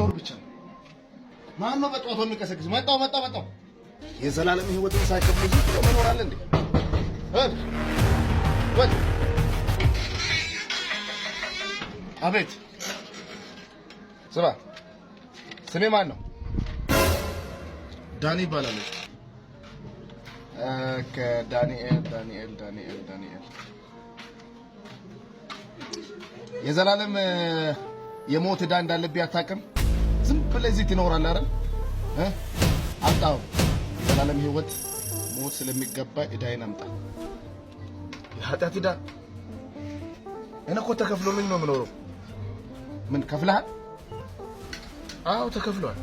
መኖር ብቻ ነው። ማን ነው በጧት የሚቀሰቅስ? መጣው የዘላለም ህይወትን ሳይከፍሉ ዝም ብሎ መኖር አለ እንዴ? አቤት ስማ፣ ስሜ ማን ነው? ዳኒ ይባላል። ዳንኤል የዘላለም የሞት ዕዳ እንዳለብህ አታውቅም? ዝም ብለህ እዚህ ትኖራለህ አይደል? አምጣው የዘላለም ህይወት ሞት ስለሚገባ ዕዳዬን አምጣ። የኃጢአት ዕዳ እኔ እኮ ተከፍሎልኝ ነው የምኖረው። ምን ከፍለሃል? አዎ ተከፍሏል።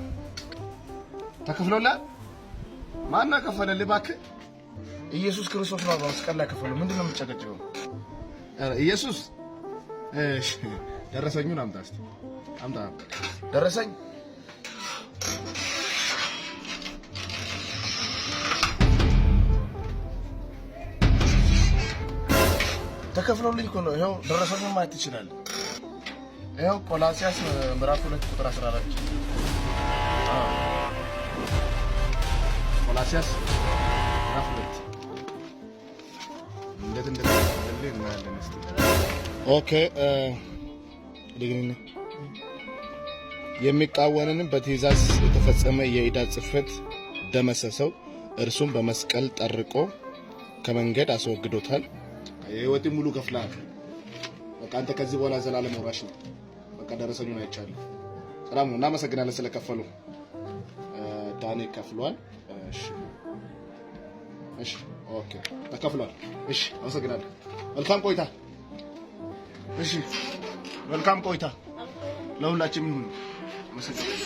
ተከፍሎልሃል? ማን ከፈለልህ? እባክህ ኢየሱስ ክርስቶስ ነው መስቀል ላይ ከፈለው። ምንድነው የምትጨቀጭቀው? ኢየሱስ ደረሰኙን አምጣ እስቲ አምጣ። ደረሰኝ ተከፍሎልኝ እኮ ነው። ይኸው ደረሰኙን ማየት ትችላለህ። ይኸው ቆላስይስ ምዕራፍ 2 ቁጥር 14 ቆላስይስ ምዕራፍ 2 እንዴት እንደተከፈለልህ እናያለን እስቲ። ኦኬ ደግነኝ የሚቃወመንን በትእዛዝ የተፈጸመ የዕዳ ጽሕፈት ደመሰሰው፣ እርሱም በመስቀል ጠርቆ ከመንገድ አስወግዶታል። የህይወትን ሙሉ ከፍለሃል። በቃ አንተ ከዚህ በኋላ ዘላለም ወራሽ ነህ። በቃ ደረሰኙን አይቻለሁ። ሰላም ነው። እናመሰግናለን ስለከፈሉ። ዳኒ ከፍሏል። እሺ ኦኬ ተከፍሏል። እሺ አመሰግናለሁ። መልካም ቆይታ። እሺ መልካም ቆይታ ለሁላችንም ይሁን። አመሰግናለሁ።